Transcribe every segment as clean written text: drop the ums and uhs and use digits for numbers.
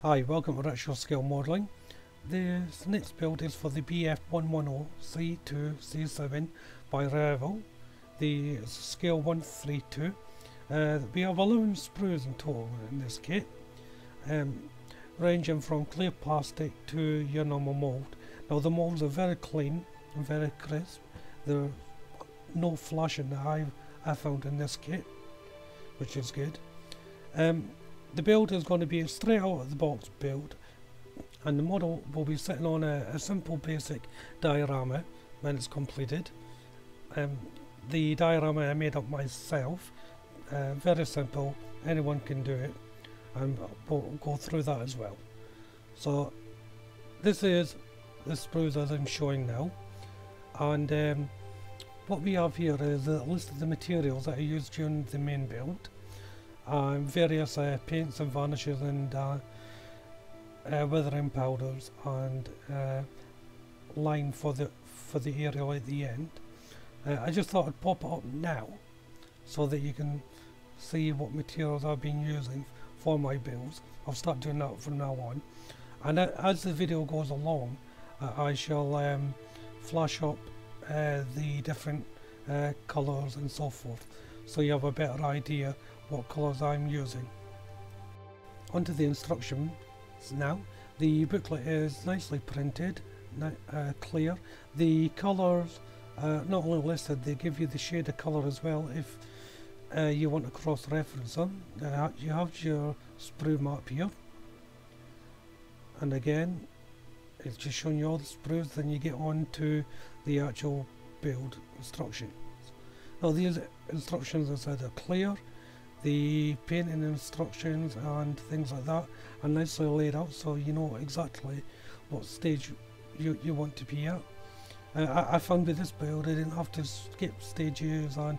Hi, welcome to Retro Scale Modelling. This next build is for the bf110 c-2 c-7 by Revell. The scale 132. We have 11 sprues in total in this kit, ranging from clear plastic to your normal mould. Now the moulds are very clean and very crisp. There are no flashing that I found in this kit, which is good. The build is going to be a straight out of the box build, and the model will be sitting on a simple basic diorama when it's completed. The diorama I made up myself, very simple, anyone can do it, and we'll go through that as well. So this is the sprues as I'm showing now, and what we have here is a list of the materials that I used during the main build. Various paints and varnishes and weathering powders and line for the area at the end. I just thought I'd pop it up now so that you can see what materials I've been using for my builds. I'll start doing that from now on, and as the video goes along I shall flash up the different colours and so forth, so you have a better idea what colours I'm using. Onto the instructions now. The booklet is nicely printed, clear. The colours not only listed, they give you the shade of colour as well if you want to cross-reference them. You have your sprue map here, and again it's just showing you all the sprues. Then you get on to the actual build instructions. Now these instructions, as I said, are clear. The painting instructions and things like that are nicely laid out, so you know exactly what stage you want to be at. I found with this build I didn't have to skip stages and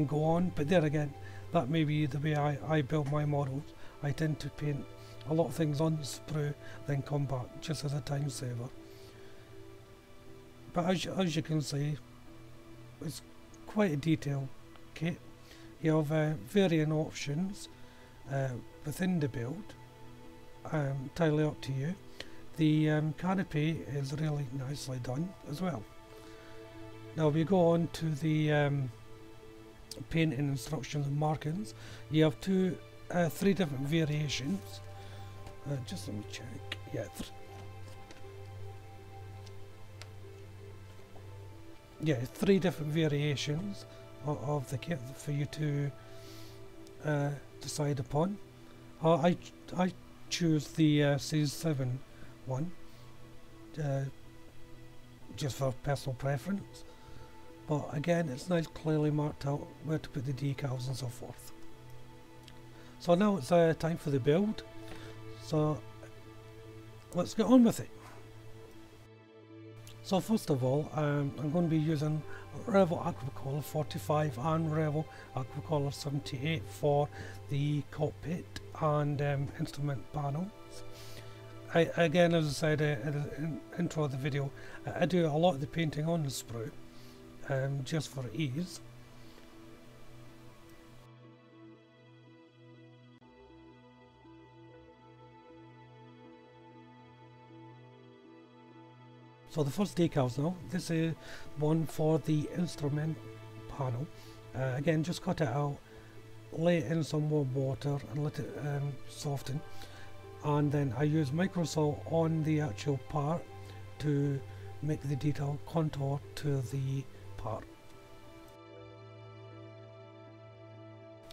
go on, but there again, that may be the way I build my models. I tend to paint a lot of things on the sprue, then come back, just as a time saver. But as you can see, it's quite a detailed kit. You have varying options within the build, entirely up to you. The canopy is really nicely done as well. Now we go on to the painting instructions and markings. You have three different variations. Just let me check. Yeah, three different variations of the kit for you to decide upon. I choose the c-7 one just for personal preference, but again it's nice clearly marked out where to put the decals and so forth. So now it's time for the build, so let's get on with it. So first of all, I'm going to be using Revell Aquacolor 45 and Revell Aquacolor 78 for the cockpit and instrument panels. Again, as I said in the intro of the video, I do a lot of the painting on the sprue, just for ease. So the first decals now, this is one for the instrument panel. Again, just cut it out, lay it in some warm water and let it soften, and then I use microsol on the actual part to make the detail contour to the part.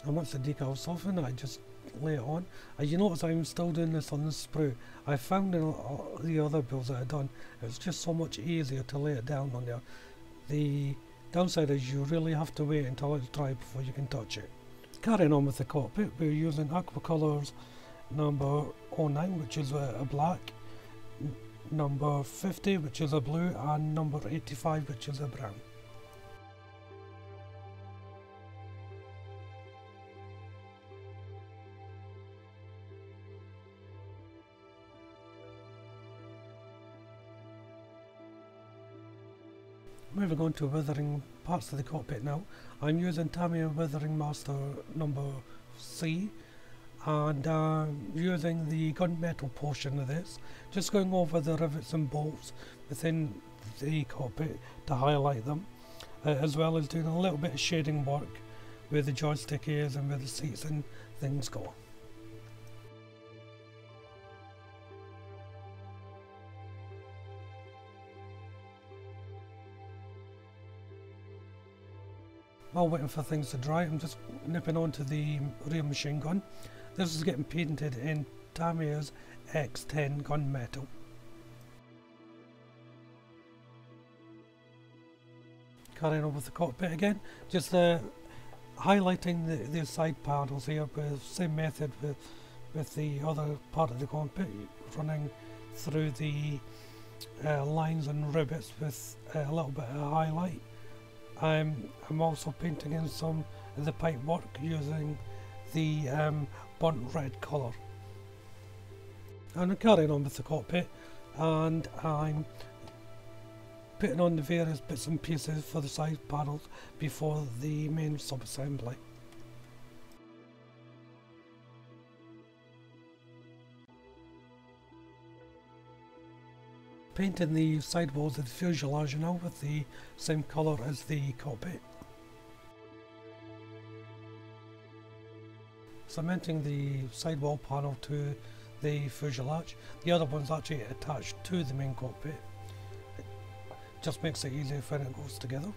And once the decal is softened, I just lay it on. You notice I'm still doing this on the sprue. I found in the other builds that I've done, it's just so much easier to lay it down on there. The downside is you really have to wait until it's dry before you can touch it. Carrying on with the cockpit, we're using Aquacolors number 09, which is a black, number 50, which is a blue, and number 85, which is a brown. Moving on to weathering parts of the cockpit now. I'm using Tamiya Weathering Master number C, and using the gunmetal portion of this, just going over the rivets and bolts within the cockpit to highlight them, as well as doing a little bit of shading work where the joystick is and where the seats and things go. While waiting for things to dry, I'm just nipping onto the rear machine gun. This is getting painted in Tamiya's X10 gunmetal. Carrying on with the cockpit again, just highlighting the side panels here with the same method with the other part of the cockpit, running through the lines and rivets with a little bit of highlight. I'm also painting in some of the pipe work using the burnt red colour. And I'm carrying on with the cockpit, and I'm putting on the various bits and pieces for the side panels before the main sub-assembly. Painting the sidewalls of the fuselage now with the same colour as the cockpit. Cementing the sidewall panel to the fuselage. The other one's actually attached to the main cockpit. It just makes it easier when it goes together.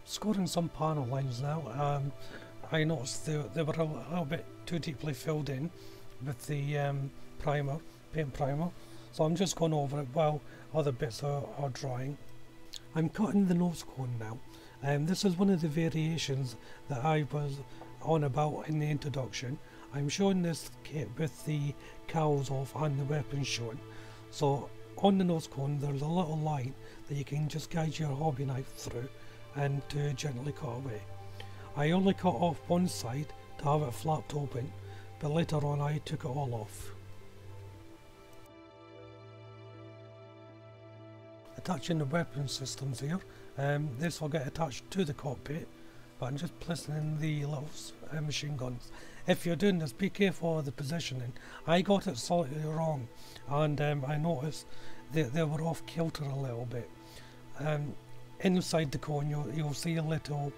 Scoring some panel lines now. I noticed they were a little bit too deeply filled in with the paint primer, so I'm just going over it while other bits are drying. I'm cutting the nose cone now, and this is one of the variations that I was on about in the introduction. I'm showing this kit with the cowls off and the weapons shown. So on the nose cone there's a little line that you can just guide your hobby knife through and to gently cut away. I only cut off one side to have it flapped open, but later on I took it all off. Attaching the weapon systems here. This will get attached to the cockpit, but I'm just placing in the little machine guns. If you're doing this, be careful of the positioning. I got it slightly wrong, and I noticed that they were off kilter a little bit. Inside the cone you'll see a little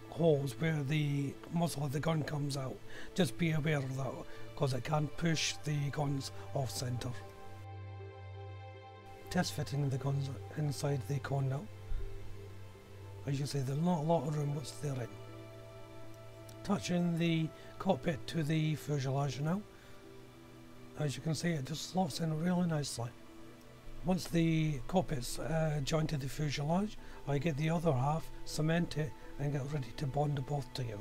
holes where the muzzle of the gun comes out. Just be aware of that, because it can push the guns off centre. Test fitting the guns inside the cone now. As you see, there's not a lot of room once they're in. Touching the cockpit to the fuselage now. As you can see, it just slots in really nicely. Once the cockpit's joined to the fuselage, I get the other half, cement it, and get ready to bond the both together.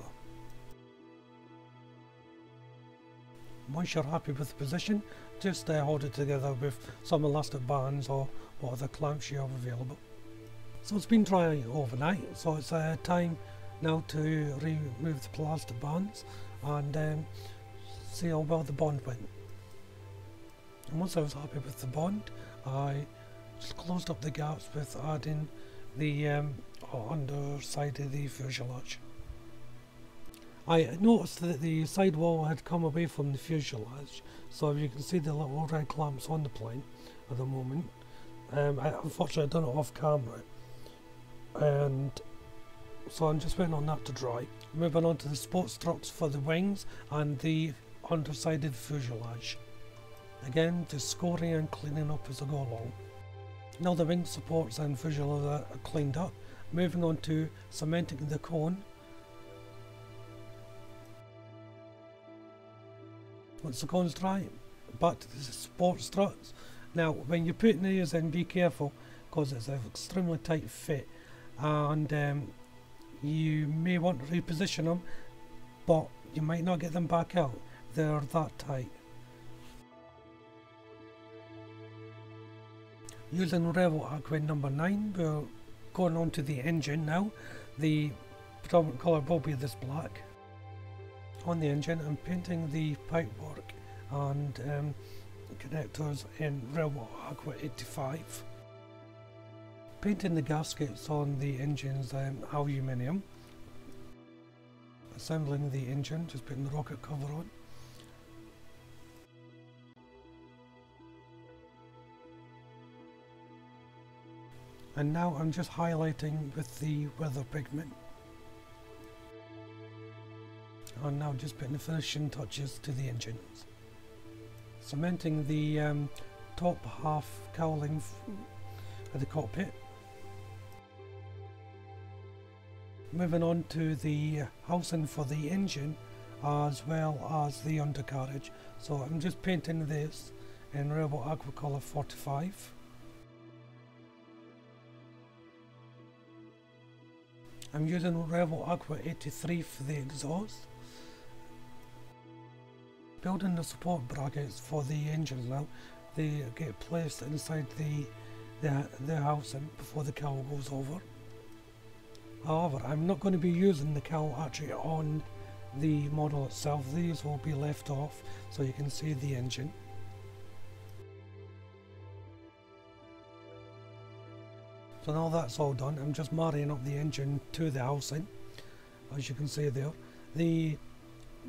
Once you're happy with the position, just hold it together with some elastic bands or what other clamps you have available. So it's been dry overnight, so it's time now to remove the plastic bands and see how well the bond went. And once I was happy with the bond, I just closed up the gaps with adding the underside of the fuselage. I noticed that the sidewall had come away from the fuselage, so you can see the little red clamps on the plane at the moment. Unfortunately I done it off camera, and so I'm just waiting on that to dry. Moving on to the support struts for the wings and the underside of the fuselage. Again, just scoring and cleaning up as I go along. Now the wing supports and fuselage are cleaned up, moving on to cementing the cone. Once the cone's dry, back to the support struts. Now when you're putting these in, be careful, because it's an extremely tight fit, and you may want to reposition them, but you might not get them back out. They're that tight. Using Revell Aqua number 9, we're going on to the engine now. The predominant colour will be this black. On the engine, I'm painting the pipework and connectors in Revell Aqua 85. Painting the gaskets on the engine's aluminium. assembling the engine, just putting the rocket cover on. And now I'm just highlighting with the weather pigment. And now just putting the finishing touches to the engines. Cementing the top half cowling of the cockpit. Moving on to the housing for the engine as well as the undercarriage. So I'm just painting this in Revell Aquacolor 45. I'm using Revell Aqua 83 for the exhaust. Building the support brackets for the engines now. They get placed inside the housing before the cowl goes over. However, I'm not going to be using the cowl actually on the model itself. These will be left off so you can see the engine. So now that's all done, I'm just marrying up the engine to the housing, as you can see there. The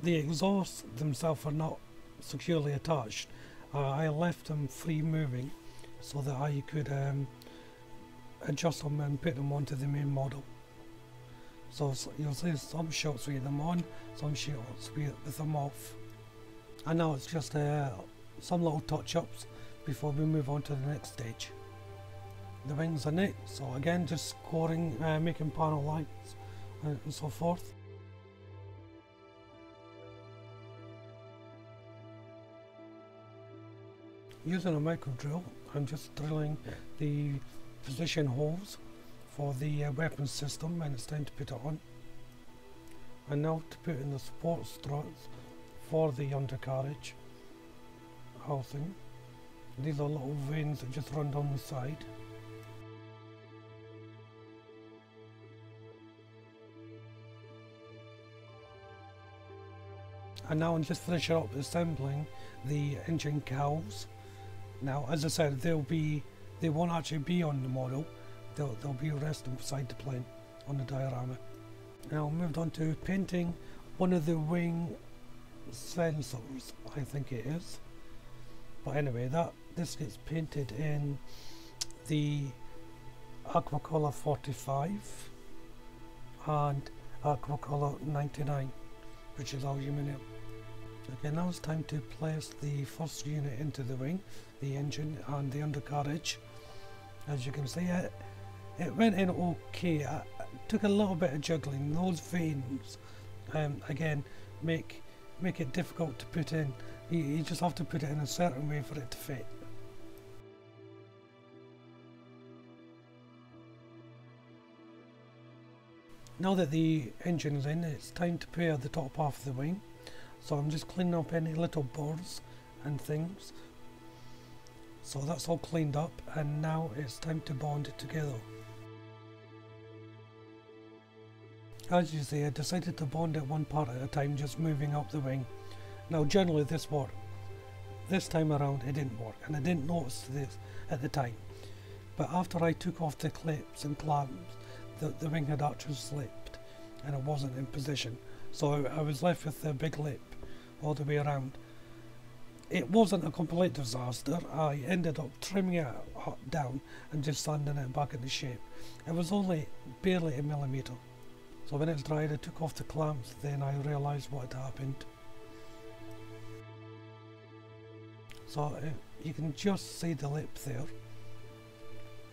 exhausts themselves are not securely attached. I left them free moving so that I could adjust them and put them onto the main model. So you'll see some shots with them on, some shots with them off. And now it's just some little touch-ups before we move on to the next stage. The wings are neat, so again just scoring, making panel lines and so forth. Using a micro drill, I'm just drilling the position holes for the weapon system when it's time to put it on. And now to put in the support struts for the undercarriage housing. These are little veins that just run down the side. And now I'm just finishing up assembling the engine cowls. Now, as I said, they won't actually be on the model. They'll be resting beside the plane on the diorama. Now I moved on to painting one of the wing sensors, I think it is. But anyway, this gets painted in the Aquacolor 45 and Aquacolor 99, which is aluminium. Okay, now it's time to place the first unit into the wing, the engine and the undercarriage. As you can see, it went in okay. It took a little bit of juggling. Those veins, again, make it difficult to put in. You just have to put it in a certain way for it to fit. Now that the engine is in, it's time to pair the top half of the wing. So I'm just cleaning up any little burrs and things. So that's all cleaned up, and now it's time to bond it together. As you see, I decided to bond it one part at a time, just moving up the wing. Now generally this worked. This time around it didn't work, and I didn't notice this at the time. But after I took off the clips and clamps, the wing had actually slipped and it wasn't in position. So I was left with the big lip all the way around. It wasn't a complete disaster. I ended up trimming it down and just sanding it back into shape. It was only barely a millimetre. So when it's dried, I took off the clamps, then I realised what had happened. So you can just see the lip there,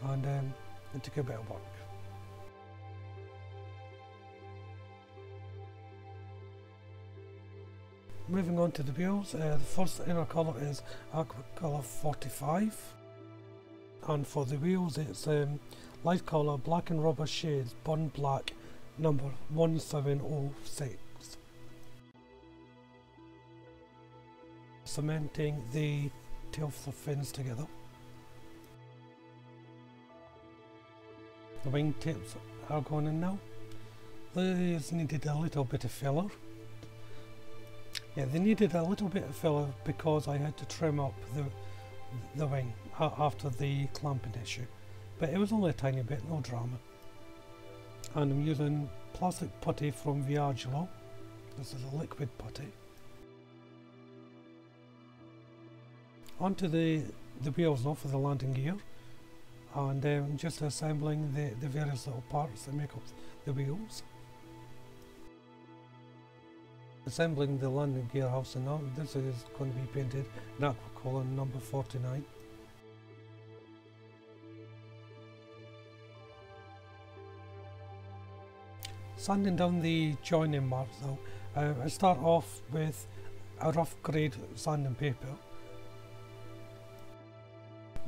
and it took a bit of work. Moving on to the wheels, the first inner colour is Aquacolor 45, and for the wheels it's light colour black and rubber shades, burnt black, number 1706. Cementing the tail flip fins together. The wing tips are going in now. These needed a little bit of filler. Yeah, they needed a little bit of filler because I had to trim up the wing after the clamping issue. But it was only a tiny bit, no drama. And I'm using plastic putty from Viaggio This is a liquid putty. Onto the wheels now for the landing gear, and just assembling the various little parts that make up the wheels. Assembling the landing gear housing now. This is going to be painted in aqua colour number 49. Sanding down the joining marks though, I start off with a rough grade sanding paper,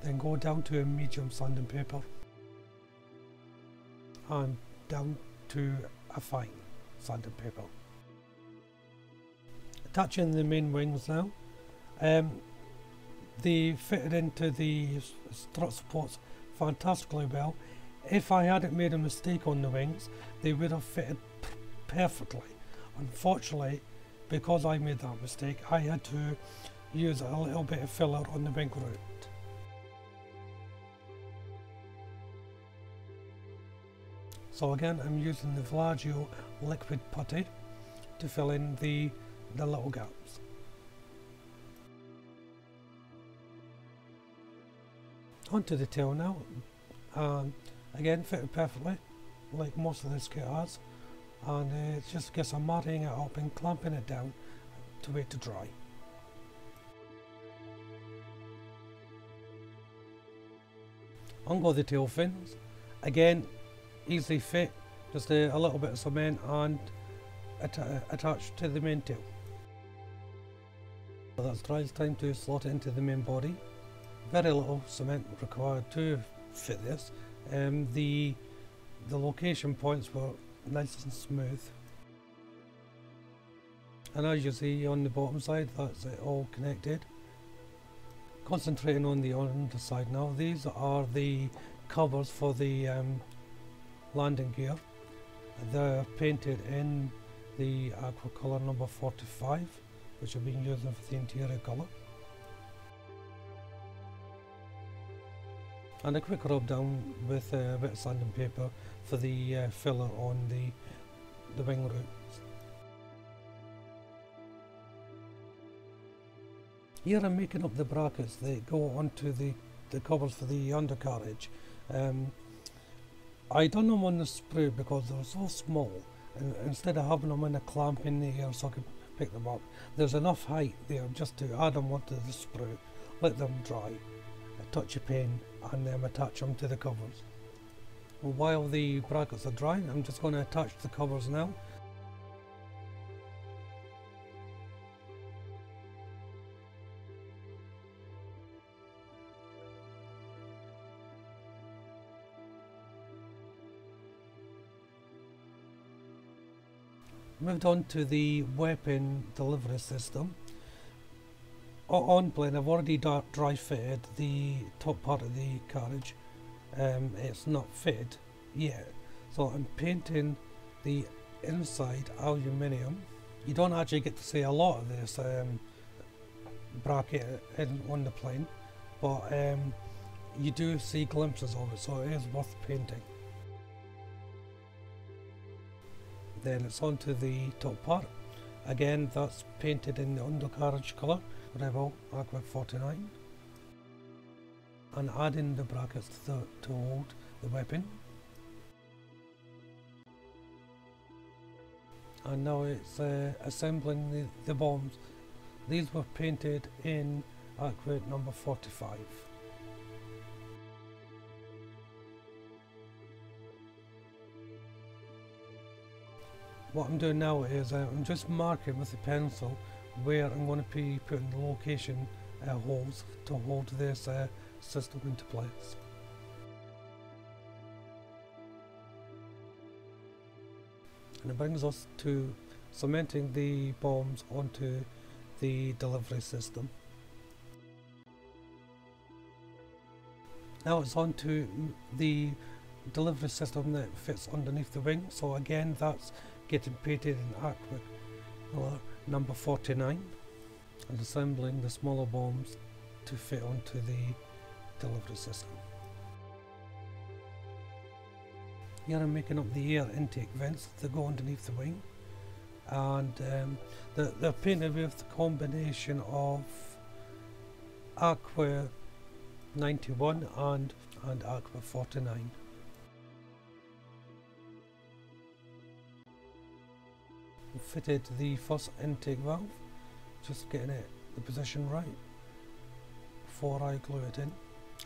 then go down to a medium sanding paper, and down to a fine sanding paper. Attaching the main wings now. They fitted into the strut supports fantastically well. If I hadn't made a mistake on the wings, they would have fitted perfectly. Unfortunately, because I made that mistake, I had to use a little bit of filler on the wing root. So again, I'm using the Villaggio liquid putty to fill in the little gaps. Onto the tail now. Again, fitted perfectly, like most of this kit has, and it's just a case of marrying it up and clamping it down to wait to dry. On go the tail fins. Again, easily fit, just a little bit of cement and attached to the main tail. So that's dry, it's time to slot it into the main body. Very little cement required to fit this. The location points were nice and smooth, and as you see on the bottom side, that's it all connected. Concentrating on the underside now. These are the covers for the landing gear. They're painted in the aqua colour number 45, which I've been using for the interior colour. And a quick rub down with a bit of sanding paper for the filler on the wing roots. Here I'm making up the brackets that go onto the covers for the undercarriage. I done them on the sprue because they're so small, and instead of having them in a clamp in the air so I can pick them up, there's enough height there just to add them onto the sprue, let them dry, touch a pin, and then attach them to the covers. Well, while the brackets are drying, I'm just going to attach the covers now. Moved on to the weapon delivery system. On plane, I've already dry fitted the top part of the carriage. It's not fitted yet, so I'm painting the inside aluminium. You don't actually get to see a lot of this bracket on the plane, but you do see glimpses of it, so it is worth painting. Then it's onto the top part. Again, that's painted in the undercarriage colour, Revell Aqua 49, and adding the brackets to hold the weapon. And now it's assembling the bombs. These were painted in Aqua number 45. What I'm doing now is I'm just marking with a pencil where I'm going to be putting the location holes to hold this system into place. And it brings us to cementing the bombs onto the delivery system. Now it's onto the delivery system that fits underneath the wing, so again that's getting painted in Aqua colour number 49 and assembling the smaller bombs to fit onto the delivery system. Here I'm making up the air intake vents that go underneath the wing. and they're painted with the combination of Aqua 91 and Aqua 49. We fitted the first intake valve, just getting the position right before I glue it in,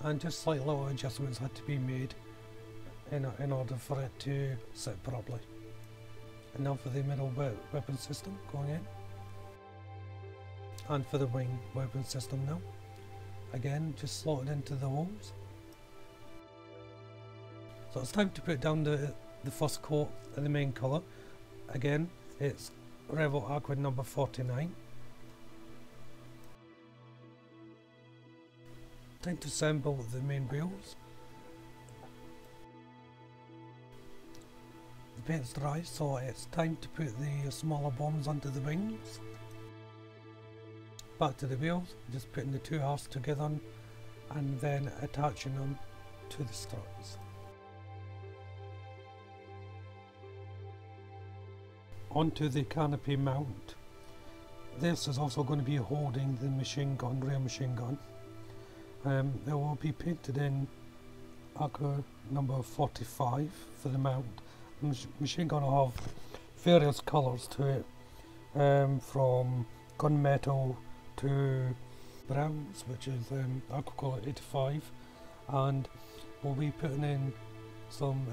and just slight little adjustments had to be made in order for it to sit properly. And now for the middle weapon system going in, and for the wing weapon system now. Again, just slot it into the holes. So it's time to put down the first coat of the main colour. Again, it's Revell Aqua number 49. Time to assemble the main wheels. The paint's dry, so it's time to put the smaller bombs onto the wings. Back to the wheels, just putting the two halves together and then attaching them to the struts. Onto the Canopy Mount. This is also going to be holding the machine gun, rear machine gun. It will be painted in Aqua number 45 for the mount. The machine gun will have various colours to it, from gunmetal to browns, which is Aqua colour 85, and we'll be putting in some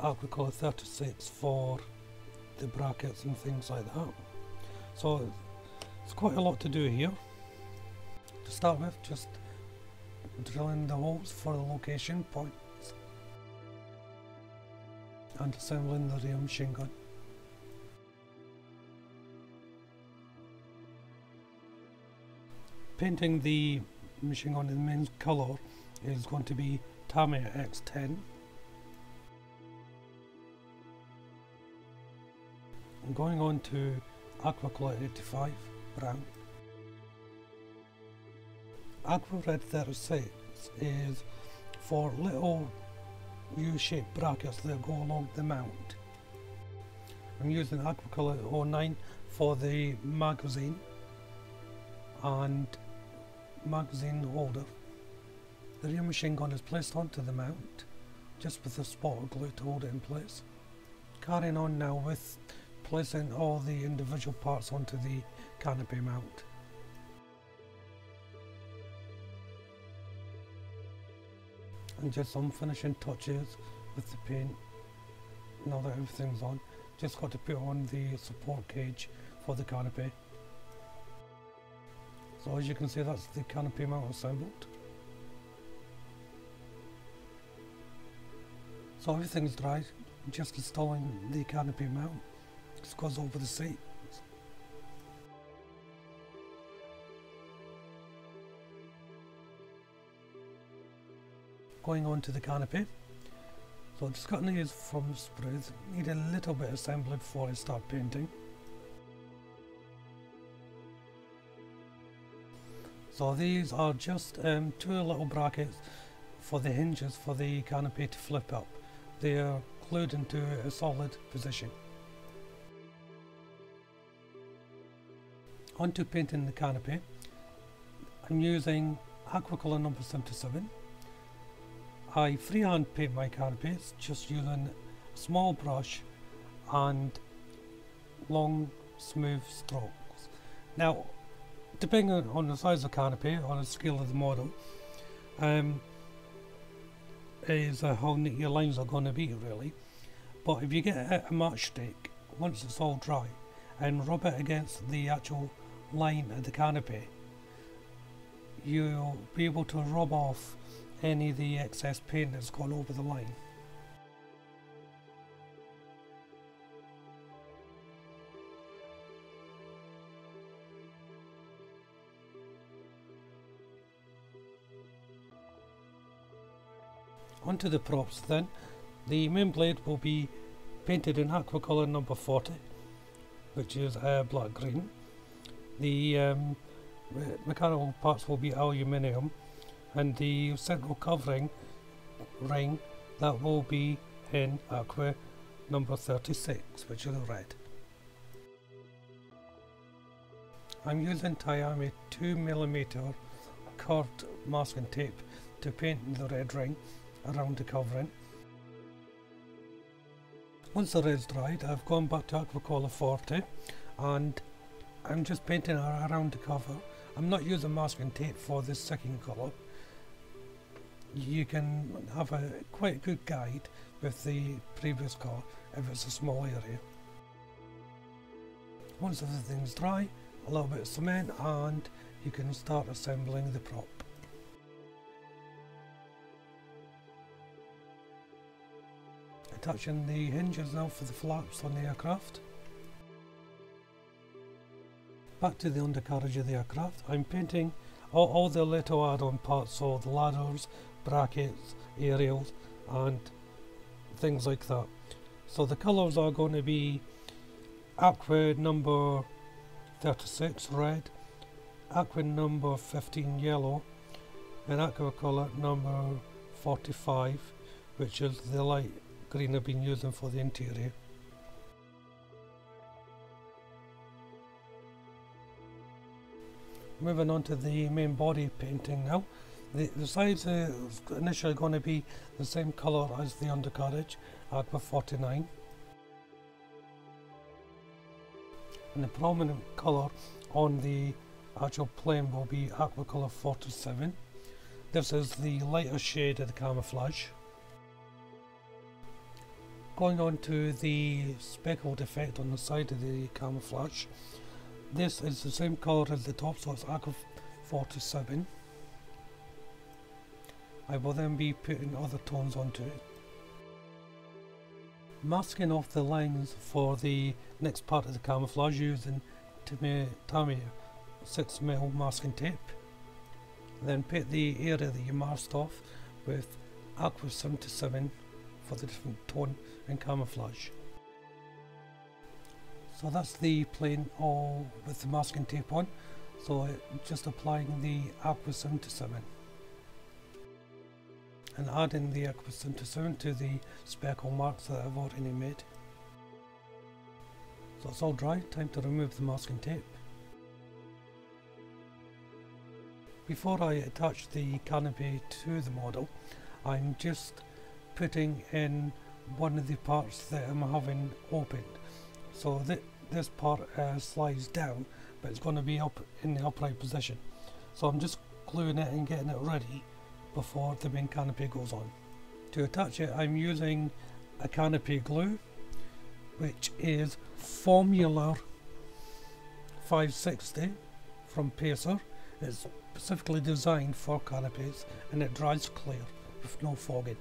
Aqua colour 36 for the brackets and things like that. So it's quite a lot to do here. To start with, just drilling the holes for the location points and assembling the rear machine gun. Painting the machine gun in the main colour is going to be Tamiya X10. I'm going on to Aqua colour 85 brown. Aqua Red 36 is for little U-shaped brackets that go along the mount. I'm using Aqua colour 09 for the magazine and magazine holder. The rear machine gun is placed onto the mount just with a spot of glue to hold it in place. Carrying on now with placing all the individual parts onto the canopy mount. And just some finishing touches with the paint. Now that everything's on, just got to put on the support cage for the canopy. So as you can see, that's the canopy mount assembled. So everything's dry, just installing the canopy mount. This goes over the seats. Going on to the canopy. So just cutting these from Sprues. Need a little bit of assembly before I start painting. So these are just two little brackets for the hinges for the canopy to flip up. They are glued into a solid position. Onto painting the canopy. I'm using Aqua colour number 77. I freehand paint my canopies just using a small brush and long smooth strokes. Now, depending on the size of the canopy, on the scale of the model, is how neat your lines are going to be really. But if you get a matchstick, once it's all dry, and rub it against the actual line of the canopy, you'll be able to rub off any of the excess paint that's gone over the line. Onto the props then. The main blade will be painted in Aqua colour number 40, which is black green. The mechanical parts will be aluminium, and the central covering ring, that will be in Aqua number 36, which is red. I'm using Diorama 2mm curved masking tape to paint the red ring around the covering. Once the red's dried, I've gone back to Aquacolor 40 and I'm just painting around the cover. I'm not using masking tape for this second colour. You can have a quite good guide with the previous colour if it's a small area. Once everything's dry, a little bit of cement and you can start assembling the prop. Attaching the hinges now for the flaps on the aircraft. Back to the undercarriage of the aircraft, I'm painting all the little add-on parts, so the ladders, brackets, aerials and things like that. So the colours are going to be aqua number 36 red, aqua number 15 yellow and aqua colour number 45, which is the light green I've been using for the interior. Moving on to the main body painting now. The sides are initially going to be the same colour as the undercarriage, aqua 49. And the prominent colour on the actual plane will be aqua colour 47. This is the lighter shade of the camouflage. Going on to the speckled effect on the side of the camouflage. This is the same colour as the top, so it's aqua 47. I will then be putting other tones onto it. Masking off the lines for the next part of the camouflage using Tamiya 6mm masking tape. Then paint the area that you masked off with aqua 77 for the different tone and camouflage. So that's the plane all with the masking tape on, so just applying the aqua 77 and adding the aqua 77 to the speckle marks that I've already made. So it's all dry, time to remove the masking tape. Before I attach the canopy to the model, I'm just putting in one of the parts that I'm having opened. So this part slides down, but it's going to be up in the upright position. So I'm just gluing it and getting it ready before the main canopy goes on. To attach it, I'm using a canopy glue, which is Formula 560 from Pacer. It's specifically designed for canopies and it dries clear with no fogging.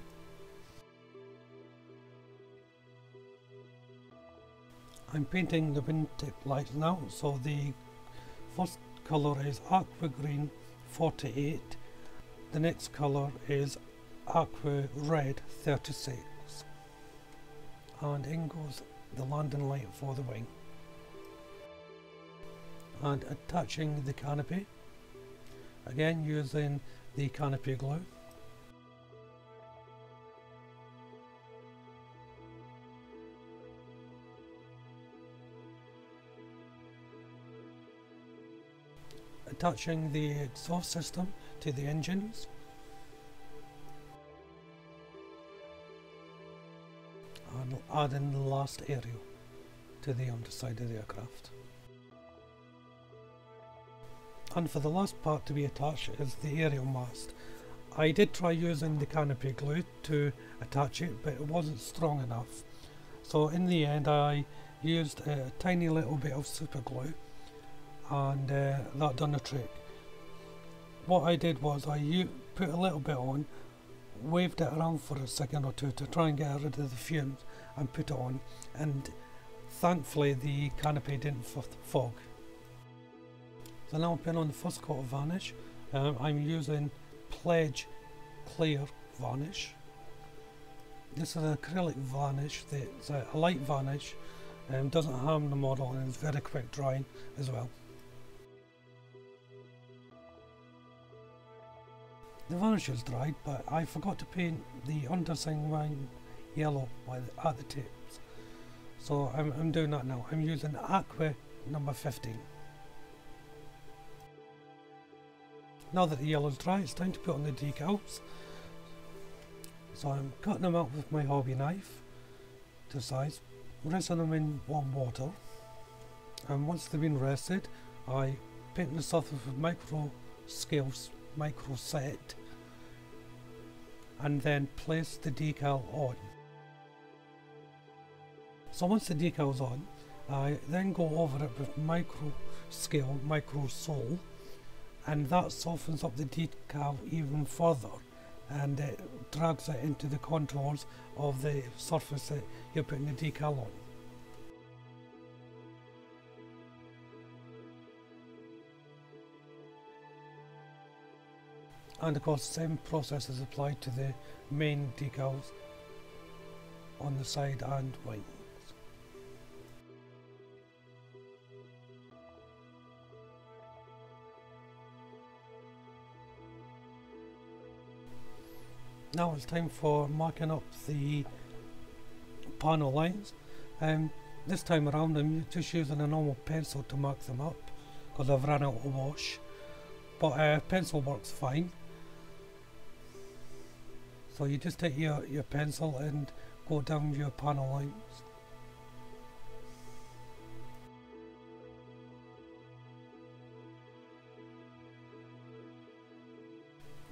I'm painting the wingtip lights now, so the first colour is aqua green 48, the next colour is aqua red 36, and in goes the landing light for the wing. And attaching the canopy, again using the canopy glue. Attaching the exhaust system to the engines, and adding the last aerial to the underside of the aircraft. And for the last part to be attached is the aerial mast. I did try using the canopy glue to attach it, but it wasn't strong enough. So in the end I used a tiny little bit of super glue, and that done the trick. What I did was I put a little bit on, waved it around for a second or two to try and get rid of the fumes and put it on, and thankfully the canopy didn't fog. So now I'm putting on the first coat of varnish. I'm using Pledge Clear Varnish. This is an acrylic varnish that's a light varnish, doesn't harm the model and is very quick drying as well. The varnish is dried, but I forgot to paint the underside wing yellow at the tips. So I'm doing that now. I'm using aqua number 15. now that the yellow's dry, it's time to put on the decals. So I'm cutting them out with my hobby knife to size, resting them in warm water, and once they've been rested, I paint the surface with micro scales, micro set, and then place the decal on. So once the decal's on, I then go over it with micro scale, micro sole, and that softens up the decal even further, and it drags it into the contours of the surface that you're putting the decal on. And of course the same process is applied to the main decals on the side and wings. Now it's time for marking up the panel lines. This time around I'm just using a normal pencil to mark them up because I've run out of wash, but pencil works fine. So you just take your pencil and go down your panel lines.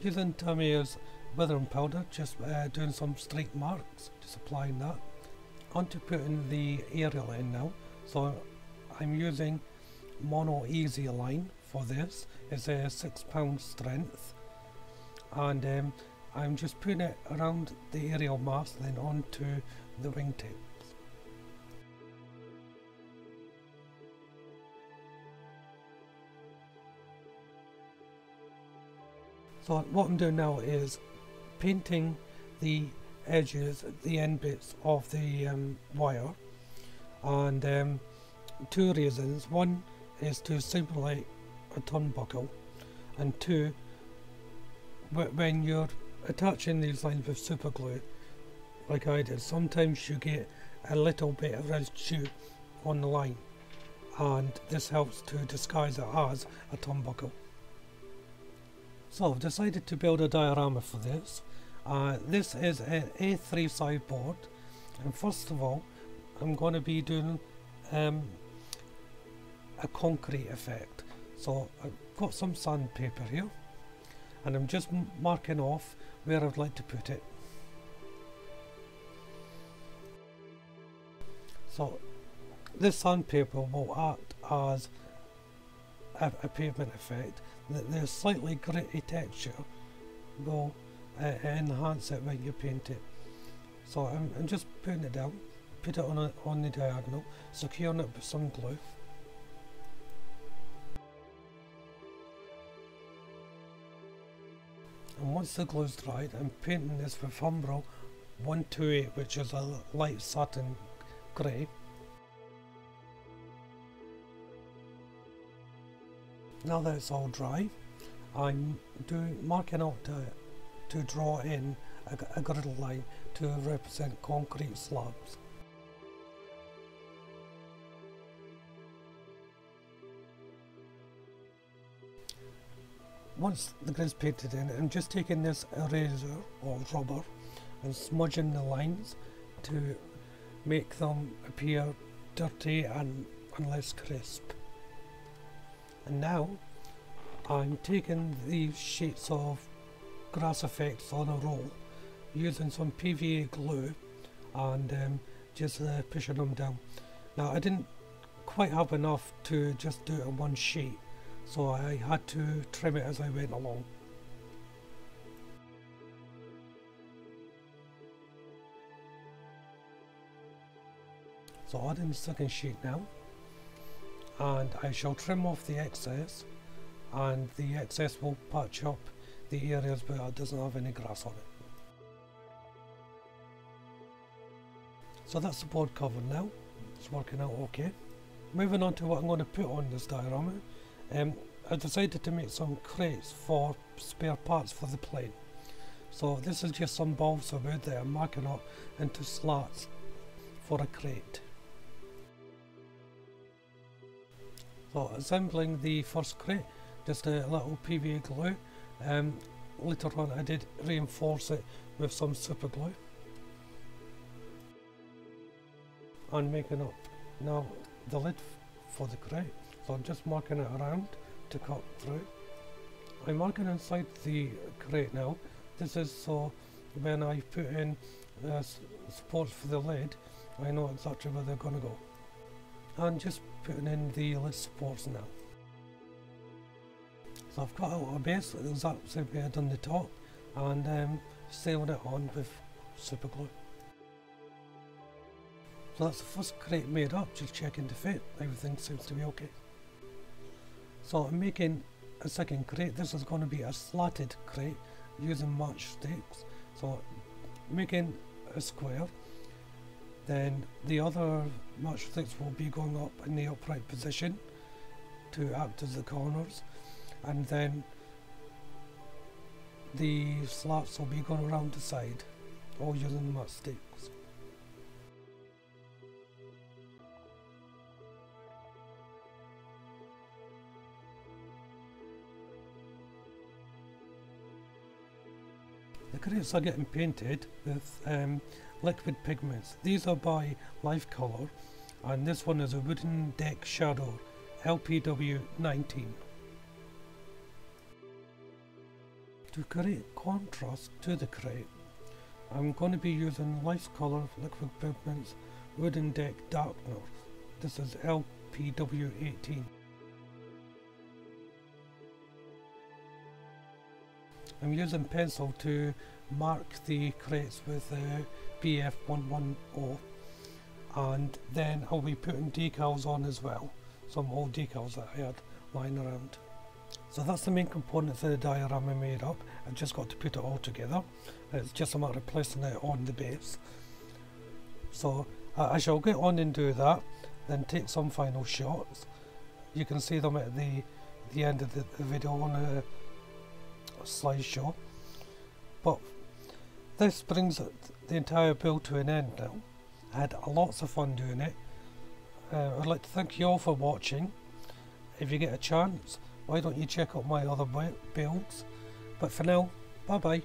Using Tamiya's weathering powder, just doing some straight marks, just applying that. On to putting the aerial in now. So I'm using Mono Easy line for this. It's a 6 pound strength, and I'm just putting it around the aerial mast, then onto the wingtips. So what I'm doing now is painting the edges, the end bits of the wire, and two reasons. One is to simulate a turnbuckle, and two, when you're attaching these lines with super glue like I did, sometimes you get a little bit of residue on the line, and this helps to disguise it as a turnbuckle. So I've decided to build a diorama for this. This is an A3 sideboard, and first of all I'm going to be doing a concrete effect. So I've got some sandpaper here, and I'm just marking off where I'd like to put it. So this sandpaper will act as a pavement effect. The slightly gritty texture will enhance it when you paint it. So I'm just putting it down, put it on the diagonal, securing it with some glue. And once the glue's dried, I'm painting this with Revell 128, which is a light satin grey. Now that it's all dry, I'm marking out to draw in a griddle line to represent concrete slabs. Once the grid's painted in, I'm just taking this eraser or rubber and smudging the lines to make them appear dirty and less crisp. And now I'm taking these sheets of grass effects on a roll, using some PVA glue, and just pushing them down. Now I didn't quite have enough to just do it on one sheet, so I had to trim it as I went along. So adding the second sheet now, and I shall trim off the excess, and the excess will patch up the areas where it doesn't have any grass on it. So that's the board covered now, it's working out okay. Moving on to what I'm going to put on this diorama, I decided to make some crates for spare parts for the plane. So this is just some balsa wood that I'm marking up into slats for a crate. So assembling the first crate, just a little PVA glue Later on I did reinforce it with some super glue. And making up now the lid for the crate, so I'm just marking it around to cut through. I'm marking inside the crate now. This is so when I put in supports for the lid, I know exactly where they're going to go. And just putting in the lid supports now. So I've cut out a base the exact same way I've done the top, and sealed it on with super glue. So that's the first crate made up, just checking the fit, everything seems to be okay. So I'm making a second crate. This is going to be a slatted crate using matchsticks. So making a square, then the other matchsticks will be going up in the upright position to act as the corners, and then the slats will be going around the side, all using matchsticks. The crates are getting painted with liquid pigments. These are by Life Colour, and this one is a wooden deck shadow LPW19. To create contrast to the crate, I'm going to be using Life Colour liquid pigments wooden deck darkener. This is LPW18. I'm using pencil to mark the crates with bf110, and then I'll be putting decals on as well, some old decals that I had lying around. So that's the main components of the diorama made up. I've just got to put it all together. It's just a matter of placing it on the base. So I shall get on and do that, then take some final shots. You can see them at the end of the video on a slideshow. But this brings the entire build to an end now. I had lots of fun doing it. I'd like to thank you all for watching. If you get a chance, why don't you check out my other builds. But for now, bye bye.